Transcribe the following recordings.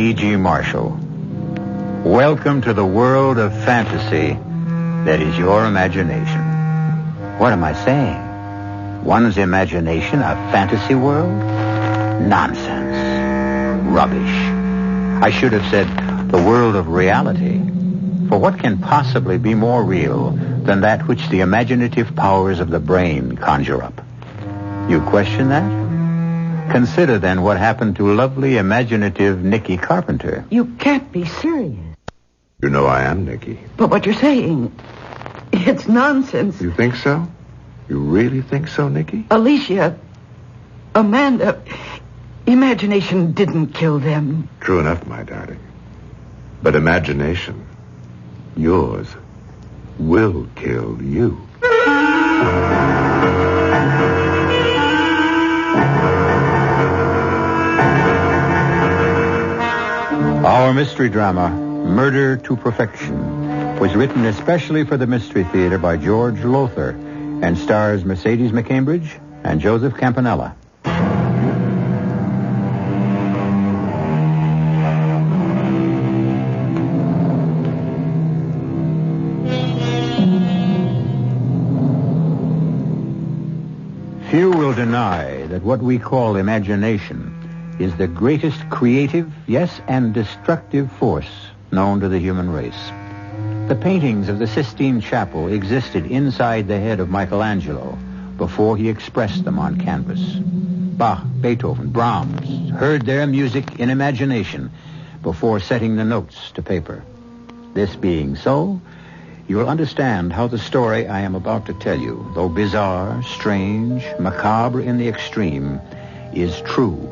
E.G. Marshall. Welcome to the world of fantasy that is your imagination. What am I saying? One's imagination a fantasy world? Nonsense. Rubbish. I should have said the world of reality. For what can possibly be more real than that which the imaginative powers of the brain conjure up? You question that? Consider then what happened to lovely, imaginative Nicky Carpenter. You can't be serious. You know I am, Nicky. But what you're saying, it's nonsense. You think so? You really think so, Nicky? Alicia, Amanda, imagination didn't kill them. True enough, my darling. But imagination, yours, will kill you. Our mystery drama, Murder to Perfection, was written especially for the Mystery Theater by George Lothar and stars Mercedes McCambridge and Joseph Campanella. Few will deny that what we call imagination is the greatest creative, yes, and destructive force known to the human race. The paintings of the Sistine Chapel existed inside the head of Michelangelo before he expressed them on canvas. Bach, Beethoven, Brahms heard their music in imagination before setting the notes to paper. This being so, you will understand how the story I am about to tell you, though bizarre, strange, macabre in the extreme, is true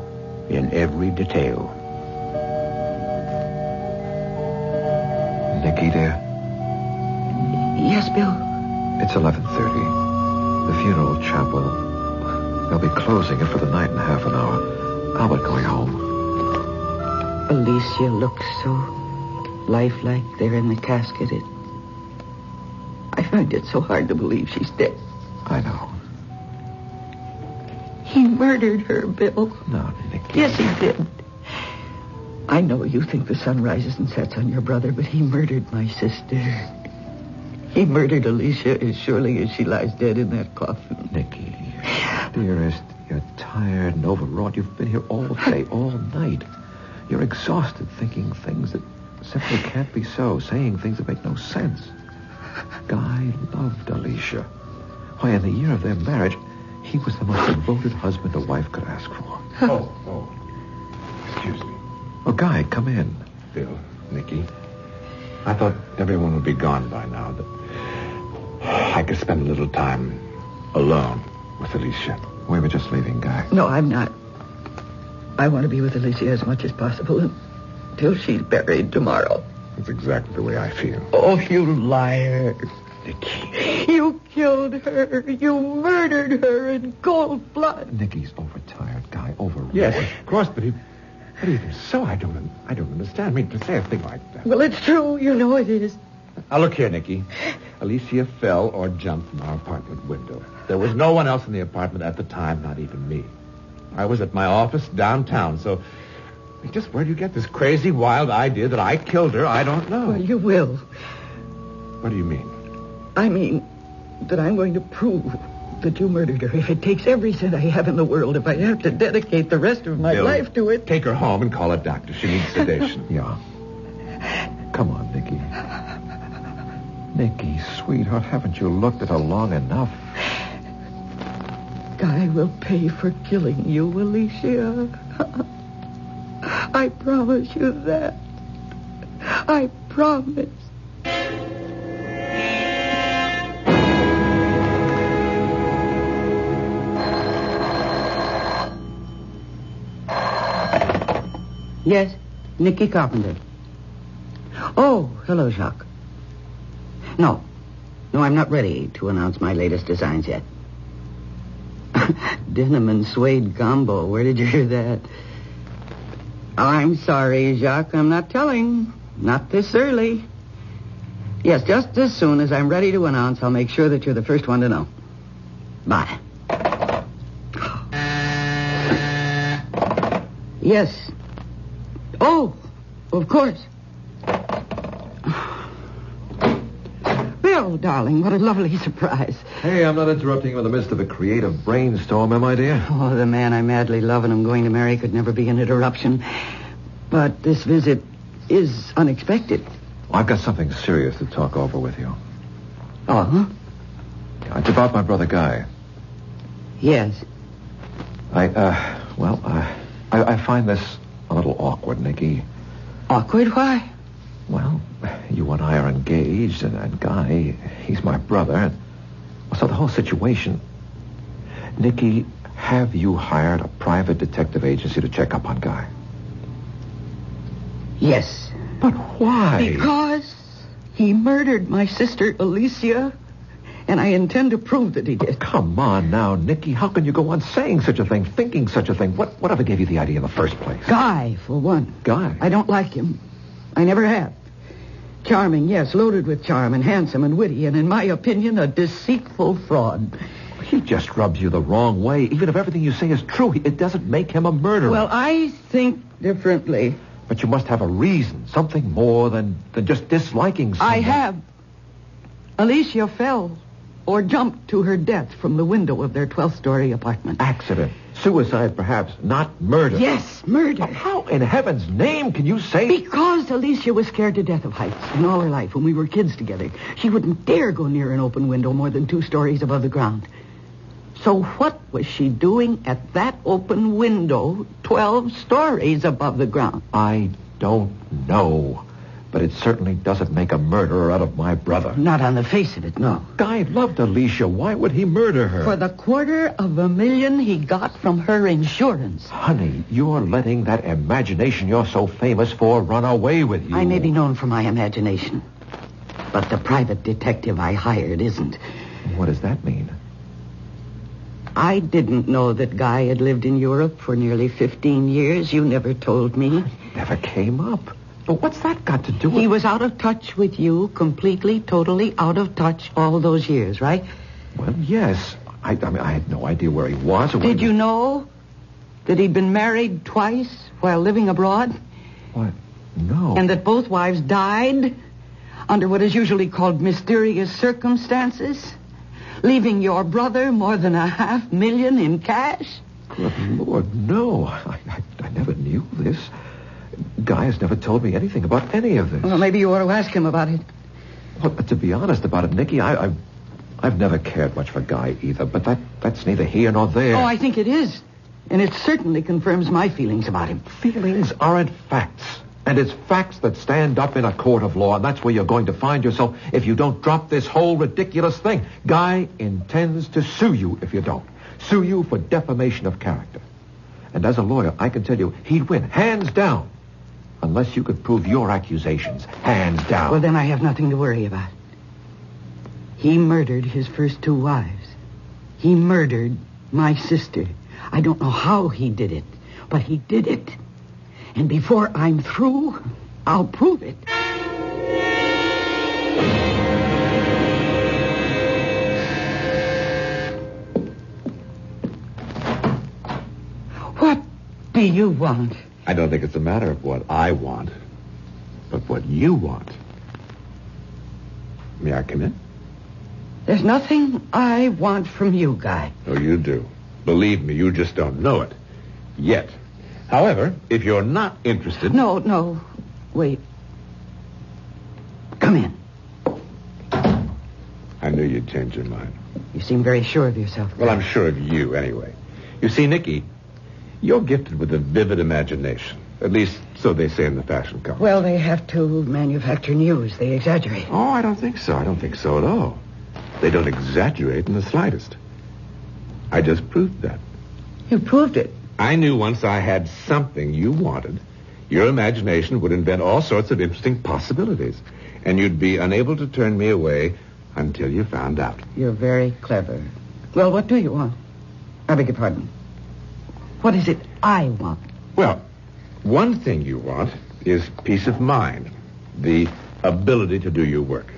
in every detail. Nicky, dear. Yes, Bill? It's 11:30. The funeral chapel. They'll be closing it for the night in half an hour. Albert going home. Alicia looks so lifelike there in the casket. I find it so hard to believe she's dead. I know. He murdered her, Bill. No, Nicky. Yes, he did. I know you think the sun rises and sets on your brother, but he murdered my sister. He murdered Alicia as surely as she lies dead in that coffin. Nicky, dearest, you're tired and overwrought. You've been here all day, all night. You're exhausted thinking things that simply can't be so, saying things that make no sense. Guy loved Alicia. Why, in the year of their marriage, he was the most devoted husband a wife could ask for. Oh. Excuse me. Oh, Guy, come in. Bill, Nicky. I thought everyone would be gone by now, that I could spend a little time alone with Alicia. We were just leaving, Guy. No, I'm not. I want to be with Alicia as much as possible until she's buried tomorrow. That's exactly the way I feel. Oh, you liar. Nicky. You killed her. You murdered her in cold blood. Nicky's overtired, Guy. Overwrought. Yes, of course, but even so, I don't understand. I mean, to say a thing like that. Well, it's true. You know it is. Now, look here, Nicky. Alicia fell or jumped from our apartment window. There was no one else in the apartment at the time, not even me. I was at my office downtown, so just where do you get this crazy, wild idea that I killed her? I don't know. Well, you will. What do you mean? I mean that I'm going to prove that you murdered her. If it takes every cent I have in the world, if I have to dedicate the rest of my Bill, life to it. Take her home and call a doctor. She needs sedation. Yeah. Come on, Nicky. Nicky, sweetheart, haven't you looked at her long enough? Guy will pay for killing you, Alicia. I promise you that. I promise. Yes, Nicky Carpenter. Oh, hello, Jacques. No, I'm not ready to announce my latest designs yet. Denim and suede combo. Where did you hear that? Oh, I'm sorry, Jacques. I'm not telling. Not this early. Yes, just as soon as I'm ready to announce, I'll make sure that you're the first one to know. Bye. Yes. Oh, Of course. Bill, darling, what a lovely surprise. Hey, I'm not interrupting you in the midst of a creative brainstorm, am I, dear? Oh, the man I madly love and am going to marry could never be an interruption. But this visit is unexpected. I've got something serious to talk over with you. Oh, huh? It's about my brother Guy. Yes. I find this a little awkward, Nicky. Awkward? Why? Well, you and I are engaged, and Guy, he's my brother. And so the whole situation... Nicky, have you hired a private detective agency to check up on Guy? Yes. But why? Because he murdered my sister, Alicia, and I intend to prove that he did. Oh, come on now, Nicky. How can you go on saying such a thing, thinking such a thing? Whatever gave you the idea in the first place? Guy, for one. Guy? I don't like him. I never have. Charming, yes, loaded with charm, and handsome and witty, and in my opinion, a deceitful fraud. He just rubs you the wrong way. Even if everything you say is true, it doesn't make him a murderer. Well, I think differently. But you must have a reason, something more than just disliking someone. I have. Alicia fell or jumped to her death from the window of their 12th-story apartment. Accident. Suicide, perhaps. Not murder. Yes, murder. How in heaven's name can you say... Because Alicia was scared to death of heights. In all her life, when we were kids together, she wouldn't dare go near an open window more than 2 stories above the ground. So what was she doing at that open window 12 stories above the ground? I don't know. But it certainly doesn't make a murderer out of my brother. Not on the face of it, no. Guy loved Alicia. Why would he murder her? For the $250,000 he got from her insurance. Honey, you're letting that imagination you're so famous for run away with you. I may be known for my imagination. But the private detective I hired isn't. What does that mean? I didn't know that Guy had lived in Europe for nearly 15 years. You never told me. Never came up. But what's that got to do with... He was out of touch with you, completely, totally out of touch all those years, right? Well, yes. I mean, I had no idea where he was. Or Did you know that he'd been married twice while living abroad? What? No. And that both wives died under what is usually called mysterious circumstances, leaving your brother more than $500,000 in cash? Good Lord, no. I never knew this. Guy has never told me anything about any of this. Well, maybe you ought to ask him about it. Well, to be honest about it, Nicky, I've never cared much for Guy either, but that's neither here nor there. Oh, I think it is. And it certainly confirms my feelings about him. Feelings aren't facts. And it's facts that stand up in a court of law, and that's where you're going to find yourself if you don't drop this whole ridiculous thing. Guy intends to sue you if you don't. Sue you for defamation of character. And as a lawyer, I can tell you he'd win, hands down. Unless you could prove your accusations, hands down. Well, then I have nothing to worry about. He murdered his first 2 wives. He murdered my sister. I don't know how he did it, but he did it. And before I'm through, I'll prove it. What do you want? I don't think it's a matter of what I want, but what you want. May I come in? There's nothing I want from you, Guy. Oh, you do. Believe me, you just don't know it. Yet. However, if you're not interested... No. Wait. Come in. I knew you'd change your mind. You seem very sure of yourself. Well, I'm sure of you, anyway. You see, Nicky, you're gifted with a vivid imagination. At least, so they say in the fashion column. Well, they have to manufacture news. They exaggerate. Oh, I don't think so. I don't think so at all. They don't exaggerate in the slightest. I just proved that. You proved it. I knew once I had something you wanted, your imagination would invent all sorts of interesting possibilities, and you'd be unable to turn me away until you found out. You're very clever. Well, what do you want? I beg your pardon. What is it I want? Well, one thing you want is peace of mind, the ability to do your work.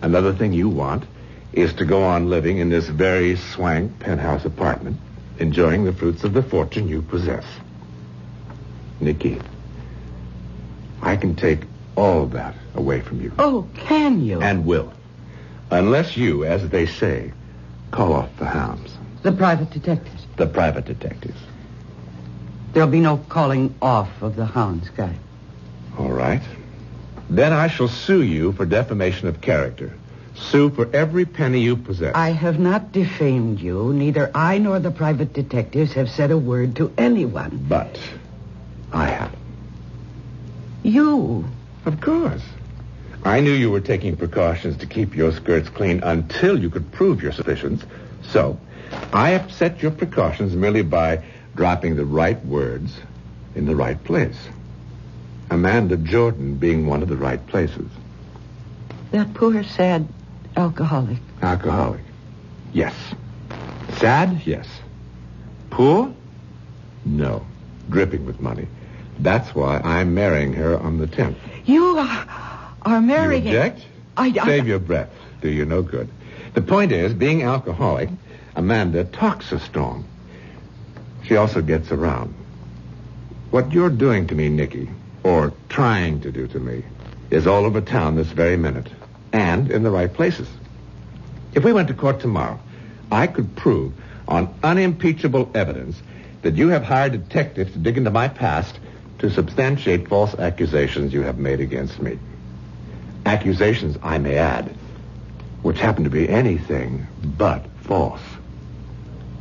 Another thing you want is to go on living in this very swank penthouse apartment, enjoying the fruits of the fortune you possess. Nicky, I can take all of that away from you. Oh, can you? And will. Unless you, as they say, call off the hounds. The private detectives. The private detectives. There'll be no calling off of the hounds, Guy. All right. Then I shall sue you for defamation of character. Sue for every penny you possess. I have not defamed you. Neither I nor the private detectives have said a word to anyone. But I have. You? Of course. I knew you were taking precautions to keep your skirts clean until you could prove your suspicions. So, I upset your precautions merely by dropping the right words in the right place. Amanda Jordan being one of the right places. That poor, sad alcoholic. Alcoholic. Yes. Sad? Yes. Poor? No. Dripping with money. That's why I'm marrying her on the 10th. You are marrying... You object? Save your breath. Do you no good. The point is, being alcoholic, Amanda talks a storm. She also gets around. What you're doing to me, Nicky, or trying to do to me, is all over town this very minute. And in the right places. If we went to court tomorrow, I could prove on unimpeachable evidence that you have hired detectives to dig into my past to substantiate false accusations you have made against me. Accusations, I may add, which happen to be anything but false.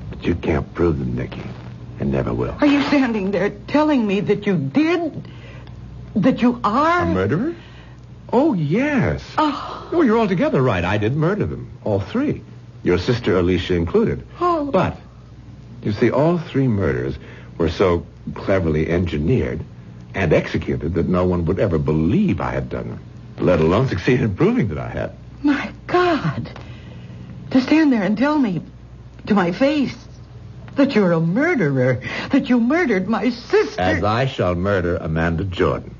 But you can't prove them, Nicky, and never will. Are you standing there telling me that you did? That you are? A murderer? Oh, yes. Oh, you're altogether right. I did murder them. All three. Your sister Alicia included. Oh. But, you see, all three murders were so cleverly engineered and executed that no one would ever believe I had done them, let alone succeed in proving that I had. My God. To stand there and tell me to my face that you're a murderer, that you murdered my sister. As I shall murder Amanda Jordan,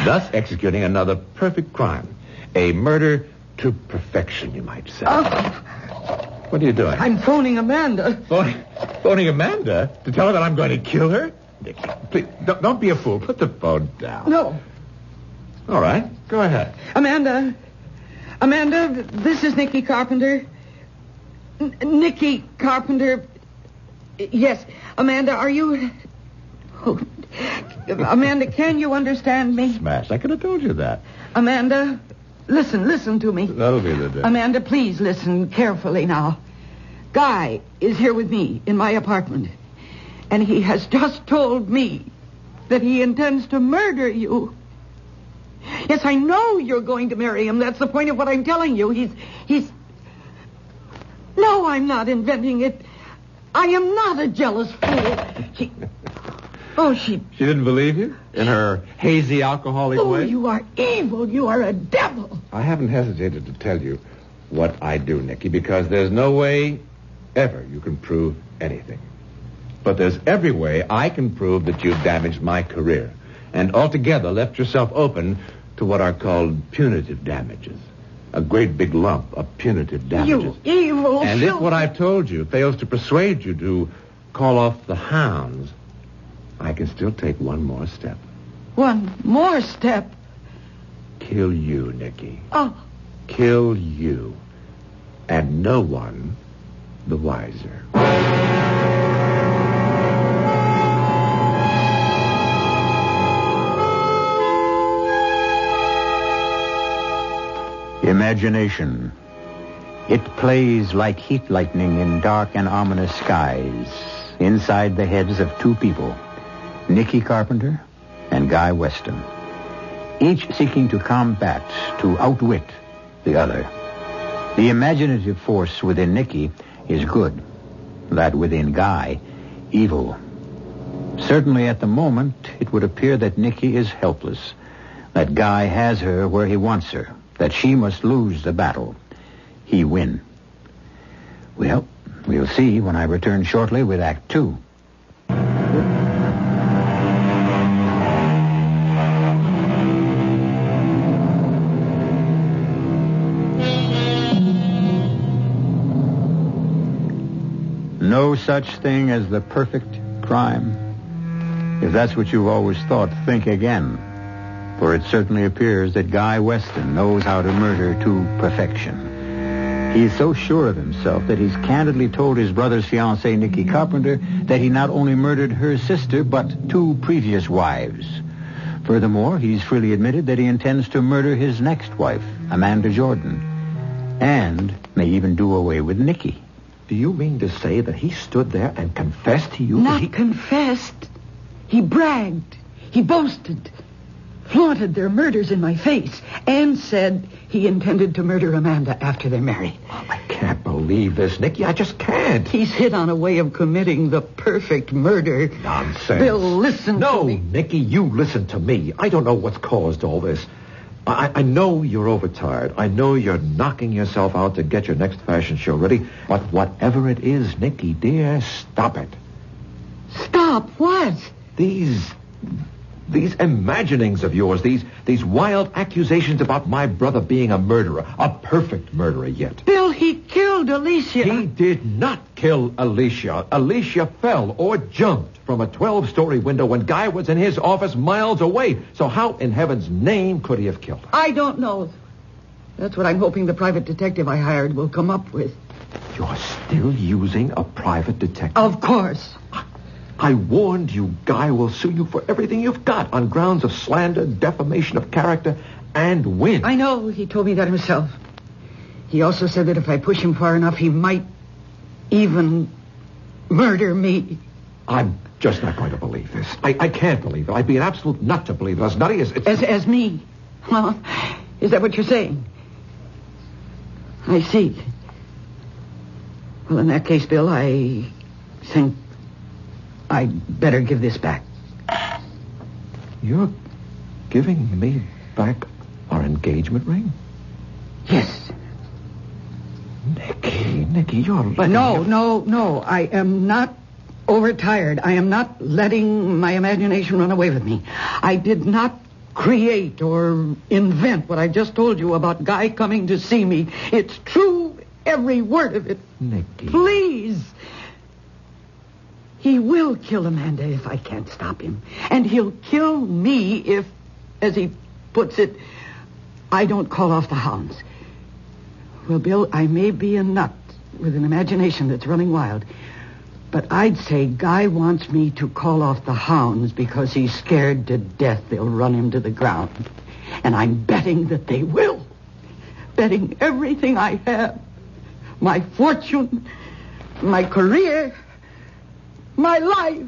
thus executing another perfect crime. A murder to perfection, you might say. What are you doing? I'm phoning Amanda. Phoning Amanda? To tell her that I'm going to kill her? Nicky, please, don't be a fool. Put the phone down. No. All right, go ahead. Amanda, this is Nicky Carpenter. Nicky Carpenter. Yes, Amanda, are you... Oh. Amanda, can you understand me? Smash, I could have told you that. Amanda, listen to me. That'll be the day. Amanda, please listen carefully now. Guy is here with me in my apartment, and he has just told me that he intends to murder you. Yes, I know you're going to marry him. That's the point of what I'm telling you. He's... No, I'm not inventing it. I am not a jealous fool. She didn't believe you? In her hazy, alcoholic way? Oh, you are evil. You are a devil. I haven't hesitated to tell you what I do, Nicky, because there's no way ever you can prove anything. But there's every way I can prove that you've damaged my career and altogether left yourself open to what are called punitive damages. A great big lump of punitive damages. You evil... And if what I've told you fails to persuade you to call off the hounds, I can still take one more step. One more step? Kill you, Nicky. Oh. Kill you. And no one the wiser. Imagination. It plays like heat lightning in dark and ominous skies inside the heads of two people, Nicky Carpenter and Guy Weston, each seeking to combat, to outwit the other. The imaginative force within Nicky is good, that within Guy, evil. Certainly at the moment, it would appear that Nicky is helpless, that Guy has her where he wants her, that she must lose the battle. He win. Well, we'll see when I return shortly with Act 2. No such thing as the perfect crime. If that's what you've always thought, think again. For it certainly appears that Guy Weston knows how to murder to perfection. He is so sure of himself that he's candidly told his brother's fiancée, Nikki Carpenter, that he not only murdered her sister, but 2 previous wives. Furthermore, he's freely admitted that he intends to murder his next wife, Amanda Jordan, and may even do away with Nikki. Do you mean to say that he stood there and confessed to you? Not confessed. He bragged. He boasted. Flaunted their murders in my face and said he intended to murder Amanda after they're married. Oh, I can't believe this, Nicky. I just can't. He's hit on a way of committing the perfect murder. Nonsense. Bill, listen to me. No, Nicky, you listen to me. I don't know what's caused all this. I know you're overtired. I know you're knocking yourself out to get your next fashion show ready. But whatever it is, Nicky, dear, stop it. Stop what? These imaginings of yours, these wild accusations about my brother being a murderer, a perfect murderer yet. Bill, he killed Alicia. He did not kill Alicia. Alicia fell or jumped from a 12-story window when Guy was in his office miles away. So how in heaven's name could he have killed her? I don't know. That's what I'm hoping the private detective I hired will come up with. You're still using a private detective? Of course. I warned you, Guy will sue you for everything you've got on grounds of slander, defamation of character, and win. I know. He told me that himself. He also said that if I push him far enough, he might even murder me. I'm just not going to believe this. I can't believe it. I'd be an absolute nut to believe it. As nutty as... As me? Huh? Is that what you're saying? I see. Well, in that case, Bill, I think I'd better give this back. You're giving me back our engagement ring? Yes. Nicky, you're letting... No. I am not overtired. I am not letting my imagination run away with me. I did not create or invent what I just told you about Guy coming to see me. It's true, every word of it. Nicky. Please. He will kill Amanda if I can't stop him. And he'll kill me if, as he puts it, I don't call off the hounds. Well, Bill, I may be a nut with an imagination that's running wild, but I'd say Guy wants me to call off the hounds because he's scared to death they'll run him to the ground. And I'm betting that they will. Betting everything I have. My fortune, my career, my life.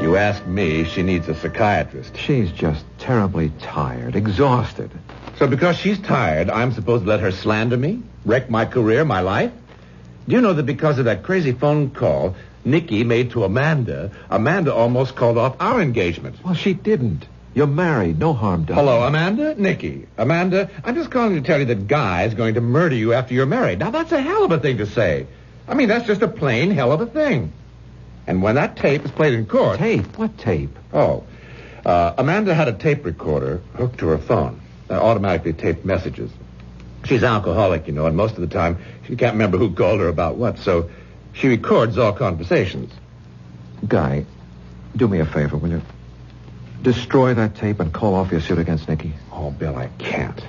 You ask me, she needs a psychiatrist. She's just terribly tired, exhausted. So because she's tired, I'm supposed to let her slander me? Wreck my career, my life? Do you know that because of that crazy phone call Nikki made to Amanda almost called off our engagement? Well, she didn't. You're married. No harm done. Hello, Amanda? Nikki. Amanda, I'm just calling to tell you that Guy's going to murder you after you're married. Now, that's a hell of a thing to say. I mean, that's just a plain hell of a thing. And when that tape is played in court... Tape? What tape? Amanda had a tape recorder hooked to her phone. Automatically taped messages. She's alcoholic, you know, and most of the time she can't remember who called her about what, so she records all conversations. Guy, do me a favor, will you? Destroy that tape and call off your suit against Nikki. Oh, Bill, I can't.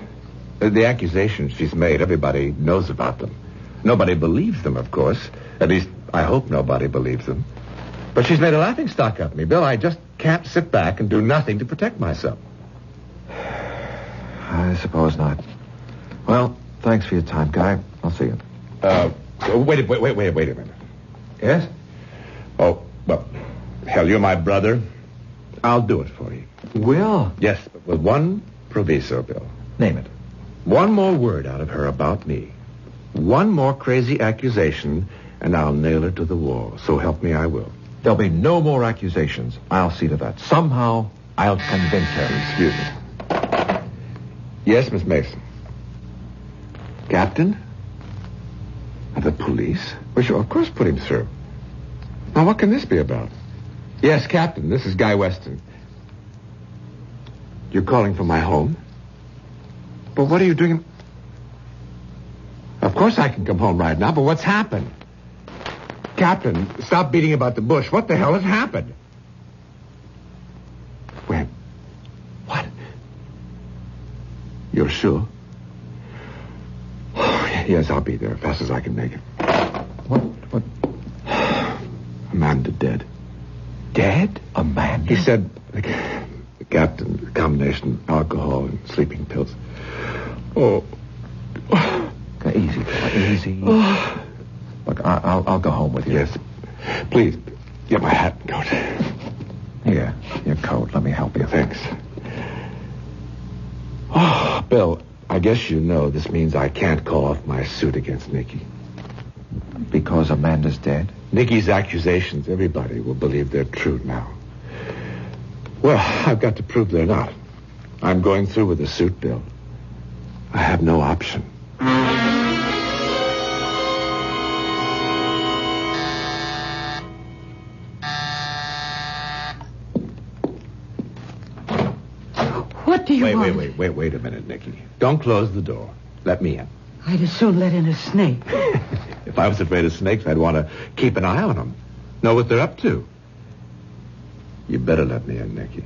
The accusations she's made, everybody knows about them. Nobody believes them, of course. At least, I hope nobody believes them. But she's made a laughingstock of me. Bill, I just can't sit back and do nothing to protect myself. I suppose not. Well, thanks for your time, Guy. I'll see you. Wait a minute. Yes? Oh, well, hell, you're my brother. I'll do it for you. Will? Yes, but with one proviso, Bill. Name it. One more word out of her about me. One more crazy accusation, and I'll nail her to the wall. So help me, I will. There'll be no more accusations. I'll see to that. Somehow, I'll convince her. Excuse me. Yes, Miss Mason. Captain? The police? Well, sure, of course, put him through. Now, what can this be about? Yes, Captain, this is Guy Weston. You're calling from my home? But what are you doing? Of course I can come home right now, but what's happened? Captain, stop beating about the bush. What the hell has happened? When? What? You're sure? Yes, I'll be there as fast as I can make it. What? Amanda dead. Dead? Amanda? He said, the captain, a combination of alcohol and sleeping pills. Oh. Easy, fella, easy. Look, I'll go home with you. Yes. Please, get my hat and coat. Here, your coat. Let me help you. Thanks. Oh, Bill, I guess you know this means I can't call off my suit against Nikki. Because Amanda's dead? Nikki's accusations, everybody will believe they're true now. Well, I've got to prove they're not. I'm going through with the suit, Bill. I have no option. What do you want? Wait a minute, Nikki. Don't close the door. Let me in. I'd as soon let in a snake. If I was afraid of snakes, I'd want to keep an eye on them. Know what they're up to. You better let me in, Nikki.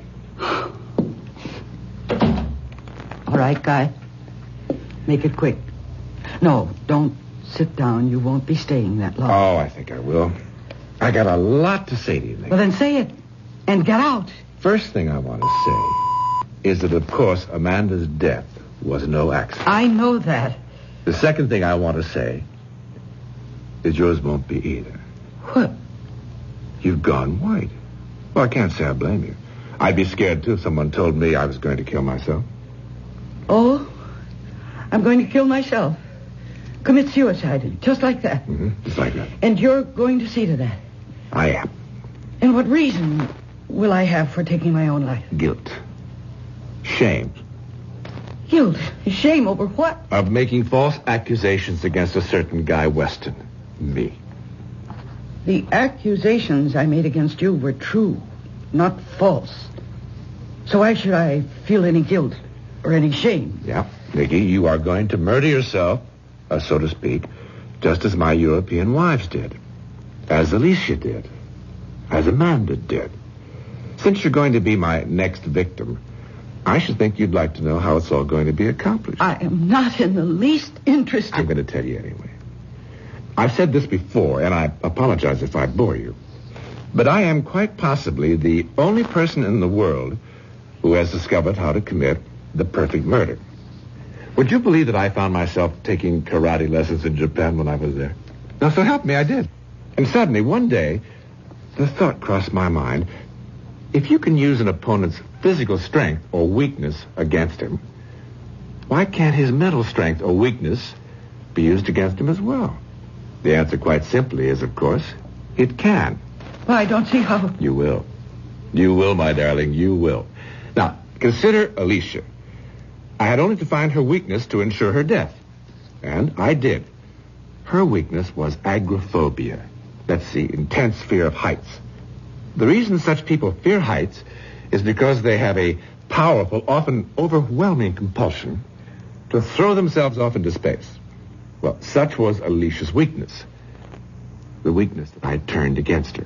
All right, Guy. Make it quick. No, don't sit down. You won't be staying that long. Oh, I think I will. I got a lot to say to you, Nikki. Well, then say it. And get out. First thing I want to say is that, of course, Amanda's death was no accident. I know that. The second thing I want to say is yours won't be either. What? You've gone white. Well, I can't say I blame you. I'd be scared, too, if someone told me I was going to kill myself. Oh, I'm going to kill myself. Commit suicide, just like that. Mm-hmm. Just like that. And you're going to see to that. I am. And what reason will I have for taking my own life? Guilt. Shame. Guilt? Shame over what? Of making false accusations against a certain Guy Weston. Me. The accusations I made against you were true, not false. So why should I feel any guilt or any shame? Yeah, Nikki, you are going to murder yourself, so to speak, just as my European wives did. As Alicia did. As Amanda did. Since you're going to be my next victim, I should think you'd like to know how it's all going to be accomplished. I am not in the least interested. I'm going to tell you anyway. I've said this before, and I apologize if I bore you. But I am quite possibly the only person in the world who has discovered how to commit the perfect murder. Would you believe that I found myself taking karate lessons in Japan when I was there? Now, so help me, I did. And suddenly, one day, the thought crossed my mind, if you can use an opponent's physical strength or weakness against him, why can't his mental strength or weakness be used against him as well? The answer quite simply is, of course, it can. Well, I don't see how. You will. You will, my darling, you will. Now, consider Alicia. I had only to find her weakness to ensure her death. And I did. Her weakness was agoraphobia. That's the intense fear of heights. The reason such people fear heights is because they have a powerful, often overwhelming compulsion to throw themselves off into space. Well, such was Alicia's weakness. The weakness that I turned against her.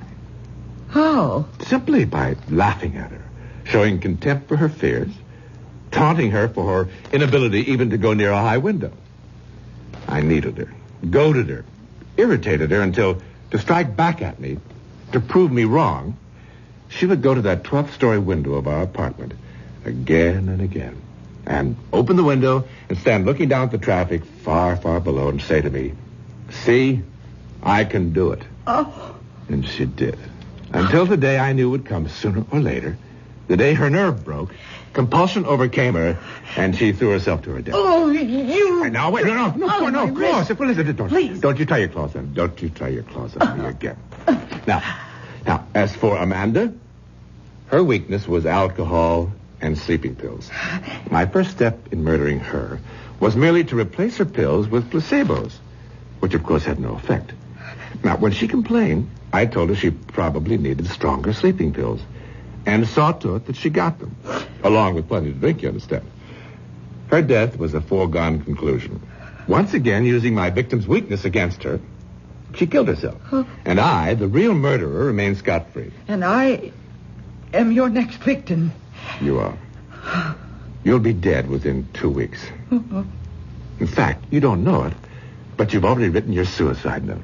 How? Simply by laughing at her, showing contempt for her fears, taunting her for her inability even to go near a high window. I needled her, goaded her, irritated her until, to strike back at me, to prove me wrong, she would go to that 12th-story window of our apartment again and again, and open the window and stand looking down at the traffic far, far below and say to me, "See, I can do it." Oh. And she did. Until the day I knew would come sooner or later, the day her nerve broke, compulsion overcame her, and she threw herself to her death. Oh, you... Now, wait, no, claws. Please. Don't you try your claws on. Don't you try your claws on me again. Now, as for Amanda, her weakness was alcohol and sleeping pills. My first step in murdering her was merely to replace her pills with placebos, which of course had no effect. Now, when she complained, I told her she probably needed stronger sleeping pills, and saw to it that she got them, along with plenty to drink, you understand. Her death was a foregone conclusion. Once again, using my victim's weakness against her, She killed herself. And I, the real murderer, remain scot-free. And I am your next victim. You are. You'll be dead within 2 weeks. In fact, you don't know it, but you've already written your suicide note.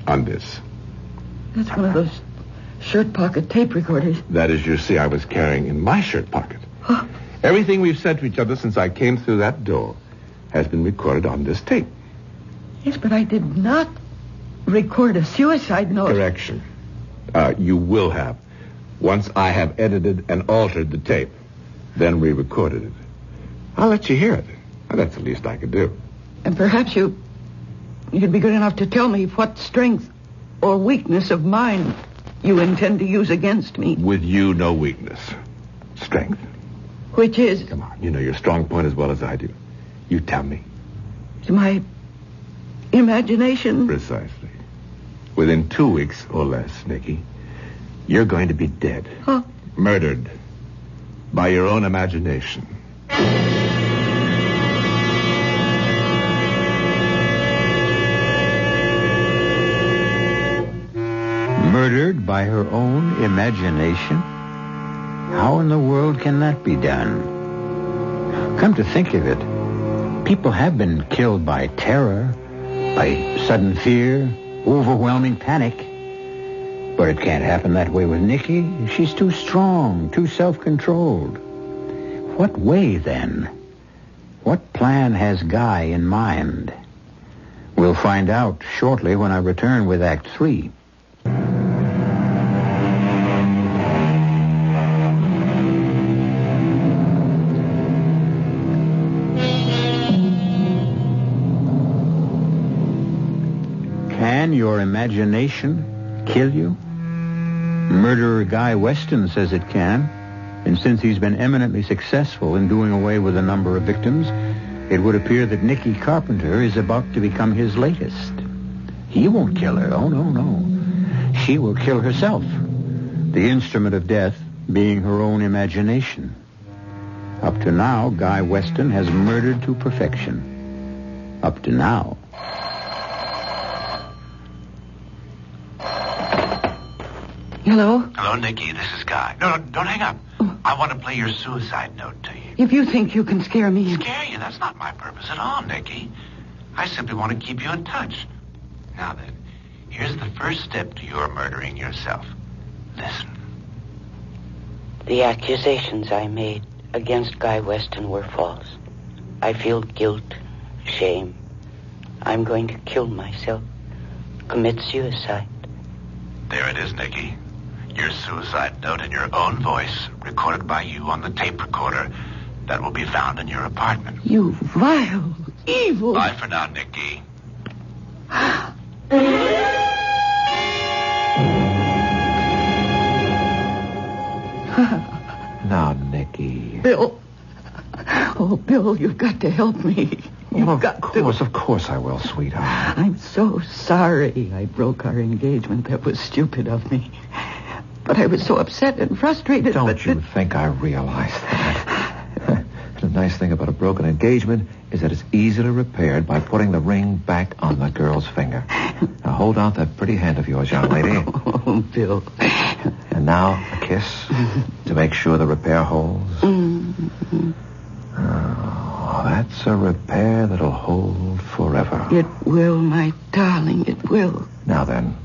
On this. That's one of those shirt pocket tape recorders. That, as you see, I was carrying in my shirt pocket. Everything we've said to each other since I came through that door has been recorded on this tape. Yes, but I did not record a suicide note. Correction. You will have. Once I have edited and altered the tape, then re-recorded it. I'll let you hear it. Well, that's the least I could do. And perhaps you'd be good enough to tell me what strength or weakness of mine you intend to use against me. With you, no weakness. Strength. Which is? Come on, you know your strong point as well as I do. You tell me. It's my imagination. Precisely. Within 2 weeks or less, Nikki, you're going to be dead. Murdered by your own imagination. Murdered by her own imagination? How in the world can that be done? Come to think of it, people have been killed by terror, by sudden fear, overwhelming panic. But it can't happen that way with Nikki. She's too strong, too self-controlled. What way, then? What plan has Guy in mind? We'll find out shortly when I return with Act 3. Can your imagination kill you? Murderer Guy Weston says it can, and since he's been eminently successful in doing away with a number of victims, it would appear that Nikki Carpenter is about to become his latest. He won't kill her. Oh, no. She will kill herself, the instrument of death being her own imagination. Up to now, Guy Weston has murdered to perfection. Up to now. Hello? Hello, Nikki. This is Guy. No, don't hang up. I want to play your suicide note to you. If you think you can scare me... Scare you? That's not my purpose at all, Nikki. I simply want to keep you in touch. Now then, here's the first step to your murdering yourself. Listen. The accusations I made against Guy Weston were false. I feel guilt, shame. I'm going to kill myself. Commit suicide. There it is, Nikki. Your suicide note in your own voice, recorded by you on the tape recorder that will be found in your apartment. You vile, evil... Bye for now, Nikki. Now, Nikki. Bill. Oh, Bill, you've got to help me. Of course I will, sweetheart. I'm so sorry I broke our engagement. That was stupid of me. But I was so upset and frustrated. Don't you think I realize that? The nice thing about a broken engagement is that it's easily repaired by putting the ring back on the girl's finger. Now hold out that pretty hand of yours, young lady. Oh, Bill. And now a kiss to make sure the repair holds. Mm-hmm. Oh, that's a repair that'll hold forever. It will, my darling, it will. Now then,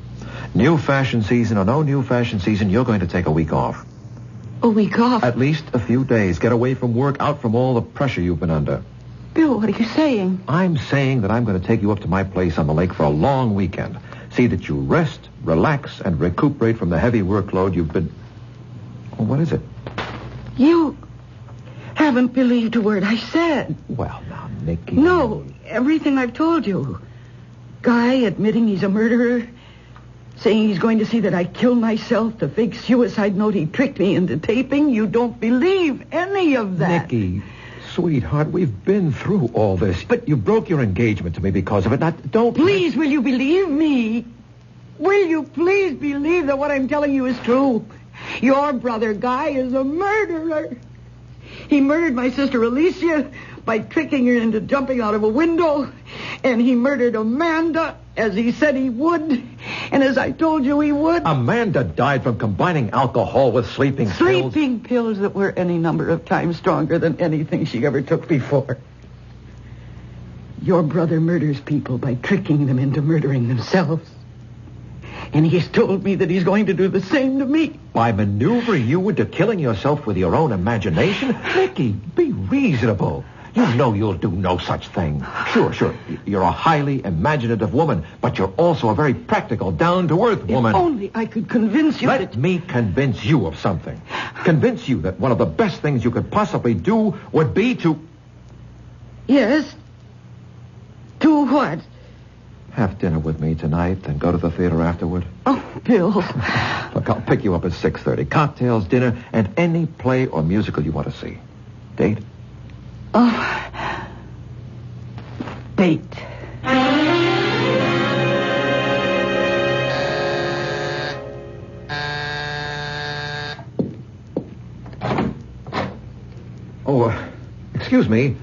new fashion season or no new fashion season, you're going to take a week off. A week off? At least a few days. Get away from work, out from all the pressure you've been under. Bill, what are you saying? I'm saying that I'm going to take you up to my place on the lake for a long weekend. See that you rest, relax, and recuperate from the heavy workload you've been... Well, what is it? You haven't believed a word I said. Well, now, Nikki... No, everything I've told you. Guy admitting he's a murderer, saying he's going to see that I kill myself, the fake suicide note he tricked me into taping. You don't believe any of that. Nikki, sweetheart, we've been through all this. But you broke your engagement to me because of it. Now, don't... Please, will you believe me? Will you please believe that what I'm telling you is true? Your brother, Guy, is a murderer. He murdered my sister, Alicia, by tricking her into jumping out of a window. And he murdered Amanda, as he said he would. And as I told you he would. Amanda died from combining alcohol with sleeping pills. Sleeping pills that were any number of times stronger than anything she ever took before. Your brother murders people by tricking them into murdering themselves. And he's told me that he's going to do the same to me. By maneuvering you into killing yourself with your own imagination? Nicky, be reasonable. You know you'll do no such thing. Sure. You're a highly imaginative woman, but you're also a very practical, down-to-earth woman. If only I could convince you Let me convince you of something. Convince you that one of the best things you could possibly do would be to... Yes? To what? Have dinner with me tonight and go to the theater afterward. Oh, Bill. Look, I'll pick you up at 6:30. Cocktails, dinner, and any play or musical you want to see. Date? Oh. Date. Excuse me.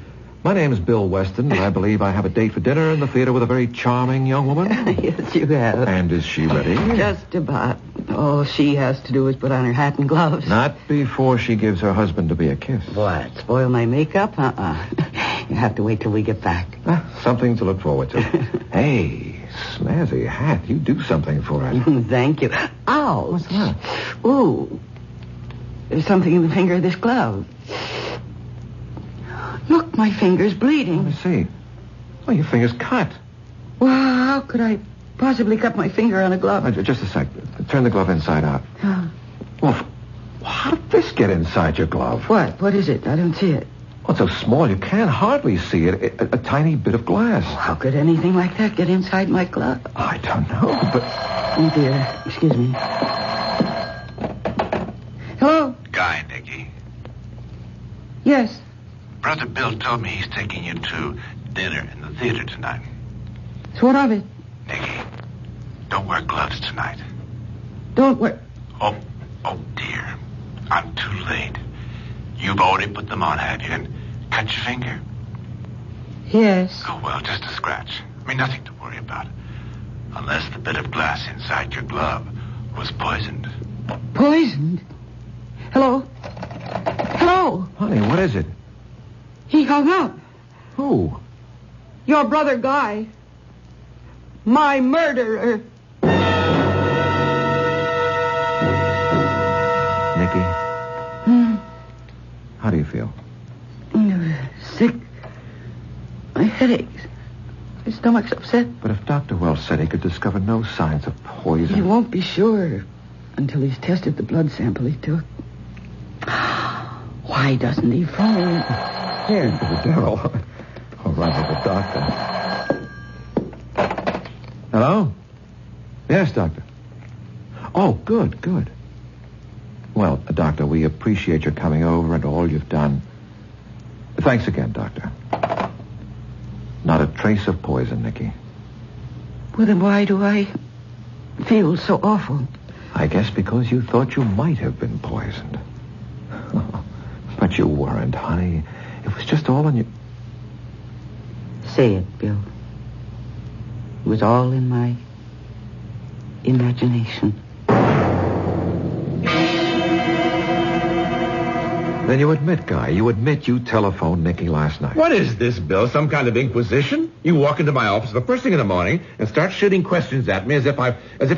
My name's Bill Weston, and I believe I have a date for dinner in the theater with a very charming young woman. Yes, you have. And is she ready? Just about. All she has to do is put on her hat and gloves. Not before she gives her husband to be a kiss. What? Spoil my makeup? You have to wait till we get back. Something to look forward to. Hey, snazzy hat. You do something for it. Thank you. Ow. What's that? Ooh. There's something in the finger of this glove. Look, my finger's bleeding. Let me see. Oh, your finger's cut. Well, how could I possibly cut my finger on a glove? Just a sec. Turn the glove inside out. Well, how did this get inside your glove? What? What is it? I don't see it. Oh, it's so small you can't hardly see it. A tiny bit of glass. How could anything like that get inside my glove? I don't know, but... Oh, dear. Excuse me. Hello? Guy, Nicky. Yes. Brother Bill told me he's taking you to dinner in the theater tonight. So what of it? Nicky, don't wear gloves tonight. Don't wear... Oh, dear. I'm too late. You've already put them on, have you? And cut your finger? Yes. Oh, well, just a scratch. I mean, nothing to worry about. Unless the bit of glass inside your glove was poisoned. Poisoned? Hello? Hello? Honey, what is it? He hung up. Who? Your brother Guy. My murderer. Nicky? How do you feel? Sick. My head aches. My stomach's upset. But if Dr. Wells said he could discover no signs of poison... He won't be sure until he's tested the blood sample he took. Why doesn't he phone? Here, the devil. I'll run with the doctor. Hello? Yes, doctor. Oh, good. Well, doctor, we appreciate your coming over and all you've done. Thanks again, doctor. Not a trace of poison, Nicky. Well, then why do I feel so awful? I guess because you thought you might have been poisoned. But you weren't, honey. It was just all in you. Say it, Bill. It was all in my imagination. Then you admit, Guy, you telephoned Nicky last night. What is this, Bill? Some kind of inquisition? You walk into my office the first thing in the morning and start shooting questions at me as if I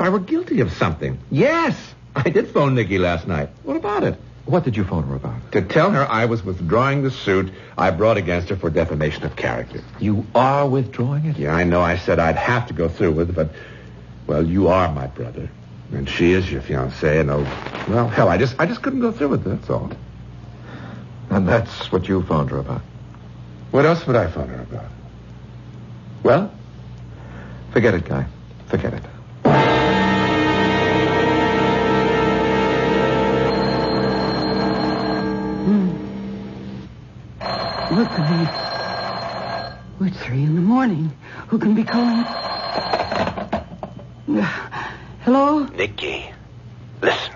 were guilty of something. Yes, I did phone Nicky last night. What about it? What did you phone her about? To tell her I was withdrawing the suit I brought against her for defamation of character. You are withdrawing it? Yeah, I know I said I'd have to go through with it, but, well, you are my brother. And she is your fiancée, and well, hell, I just couldn't go through with it, that's all. And that's what you phoned her about? What else would I phone her about? Well? Forget it, Guy. Forget it. Look at me. It's 3 a.m. Who can be calling? Hello? Nicky, listen.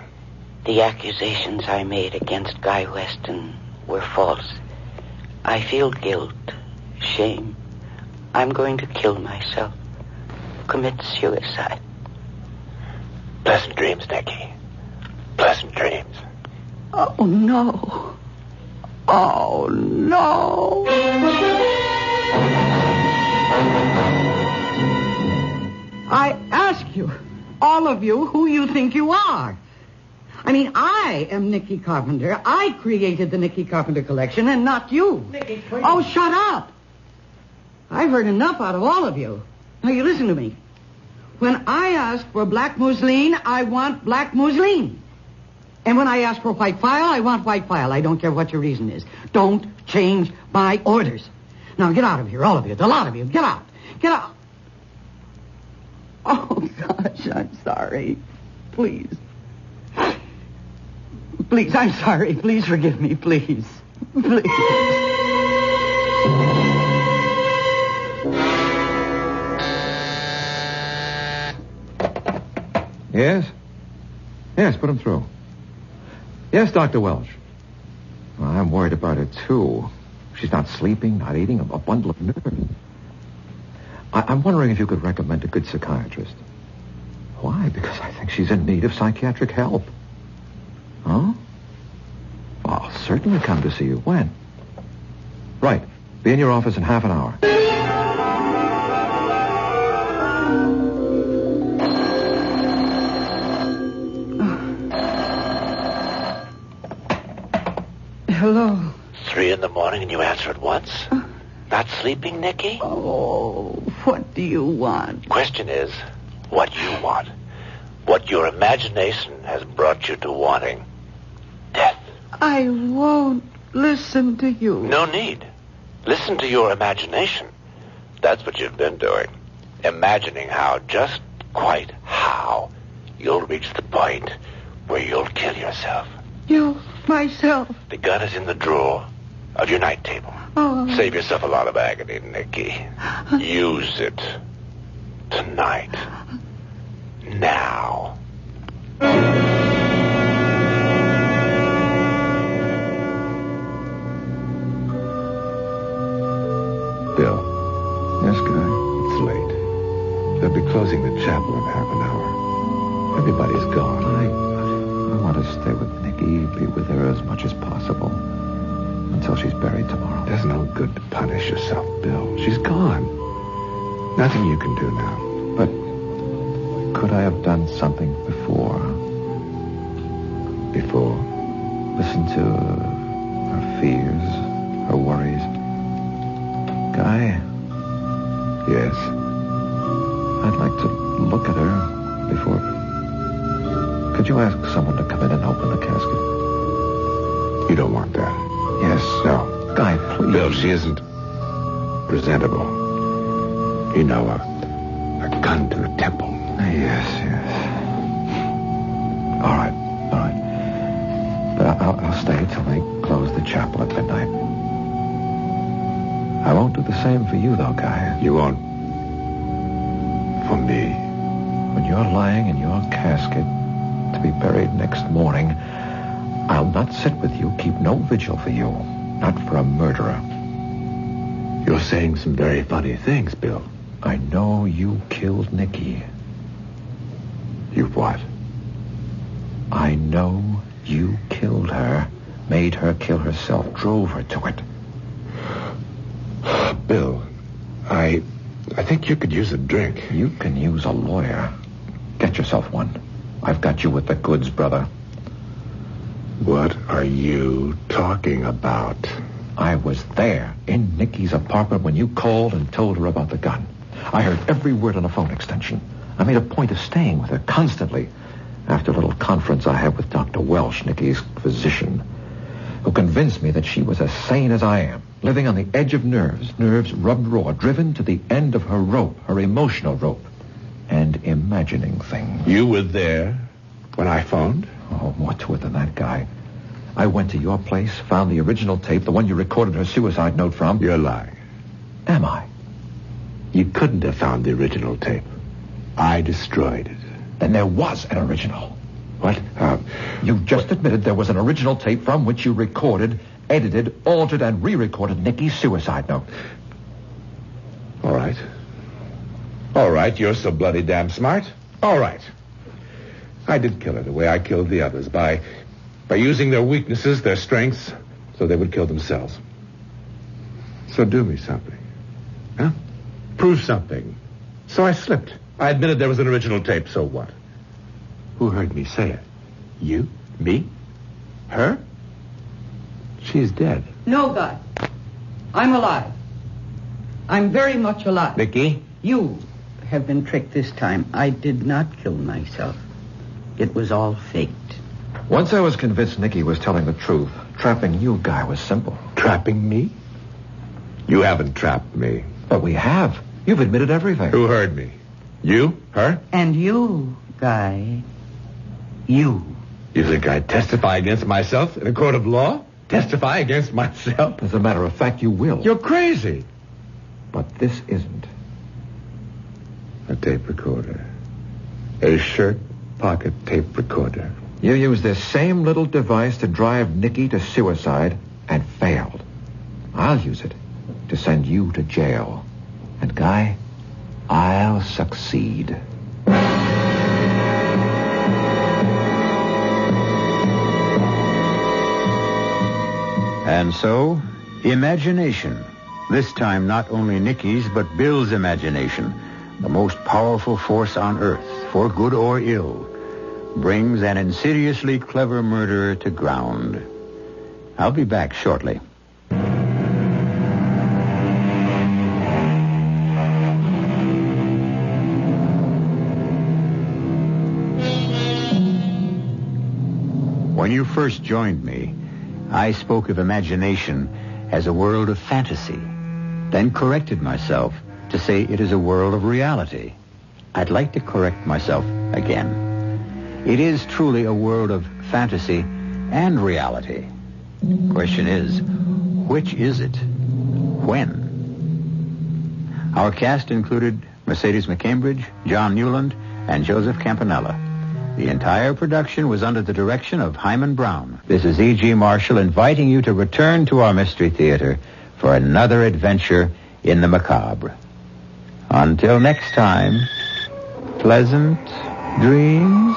The accusations I made against Guy Weston were false. I feel guilt, shame. I'm going to kill myself. Commit suicide. Pleasant dreams, Nicky. Pleasant dreams. Oh, no. Oh, no. I ask you, all of you, who you think you are. I mean, I am Nicky Carpenter. I created the Nicky Carpenter collection and not you. Nicky, please. Oh, shut up. I've heard enough out of all of you. Now, you listen to me. When I ask for black mousseline, I want black mousseline. And when I ask for white file, I want white file. I don't care what your reason is. Don't change my orders. Now, get out of here, all of you, the lot of you. Get out. Get out. Oh, gosh, I'm sorry. Please. Please, I'm sorry. Please forgive me, please. Please. Yes? Yes, put him through. Yes, Dr. Welch. Well, I'm worried about her, too. She's not sleeping, not eating, a bundle of nerves. I'm wondering if you could recommend a good psychiatrist. Why? Because I think she's in need of psychiatric help. Huh? Well, I'll certainly come to see you. When? Right. Be in your office in half an hour. Hello. 3 in the morning and you answer at once? Not sleeping, Nicky? Oh, what do you want? Question is, what you want. What your imagination has brought you to wanting. Death. I won't listen to you. No need. Listen to your imagination. That's what you've been doing. Imagining how, just quite how, you'll reach the point where you'll kill yourself. You, myself. The gun is in the drawer of your night table. Oh. Save yourself a lot of agony, Nicky. Use it. Tonight. Now. Bill, Yes, Guy? it's late. They'll be closing the chapel in half an hour. Everybody's gone. I want to stay with Nikki, be with her as much as possible until she's buried tomorrow. There's no good to punish yourself, Bill. She's gone. Nothing you can do now. But could I have done something before? Before? Listen to her fears, her worries. Guy, Yes. I'd like to look at her before... Could you ask someone to come in and open the casket? You don't want that. Yes. No. Guy, please. Bill, she isn't presentable. You know, a gun to the temple. Yes. All right. But I'll stay till they close the chapel at midnight. I won't do the same for you, though, Guy. You won't... for me. When you're lying in your casket to be buried next morning, I'll not sit with you, keep no vigil for you. Not for a murderer. You're saying some very funny things, Bill. I know you killed Nikki. You what? I know you killed her, made her kill herself, drove her to it. Bill, I think you could use a drink. You can use a lawyer. Get yourself one. I've got you with the goods, brother. What are you talking about? I was there in Nikki's apartment when you called and told her about the gun. I heard every word on the phone extension. I made a point of staying with her constantly after a little conference I had with Dr. Welch, Nikki's physician, who convinced me that she was as sane as I am, living on the edge of nerves rubbed raw, driven to the end of her rope, her emotional rope, and imagining things. You were there when I phoned? Oh, more to it than that, Guy. I went to your place, found the original tape, the one you recorded her suicide note from. You're lying. Am I? You couldn't have found the original tape. I destroyed it. Then there was an original. What? You just admitted there was an original tape from which you recorded, edited, altered, and re-recorded Nikki's suicide note. All right. right. All right, you're so bloody damn smart. All right. I did kill her the way I killed the others, by using their weaknesses, their strengths, so they would kill themselves. So do me something. Huh? Prove something. So I slipped. I admitted there was an original tape, so what? Who heard me say it? You? Me? Her? She's dead. No, Guy. I'm alive. I'm very much alive. Vicky? You have been tricked this time. I did not kill myself. It was all faked. Once I was convinced Nicky was telling the truth, trapping you, Guy, was simple. Trapping me? You haven't trapped me. But we have. You've admitted everything. Who heard me? You? Her? And you, Guy. You. You think I'd testify against myself in a court of law? Testify against myself? As a matter of fact, you will. You're crazy. But this isn't. A tape recorder. A shirt pocket tape recorder. You used this same little device to drive Nicky to suicide and failed. I'll use it to send you to jail. And, Guy, I'll succeed. And so, imagination. This time not only Nicky's, but Bill's imagination, the most powerful force on earth, for good or ill, brings an insidiously clever murderer to ground. I'll be back shortly. When you first joined me, I spoke of imagination as a world of fantasy, then corrected myself to say it is a world of reality. I'd like to correct myself again. It is truly a world of fantasy and reality. Question is, which is it? When? Our cast included Mercedes McCambridge, John Newland, and Joseph Campanella. The entire production was under the direction of Hyman Brown. This is E.G. Marshall inviting you to return to our Mystery Theater for another adventure in the macabre. Until next time, pleasant dreams.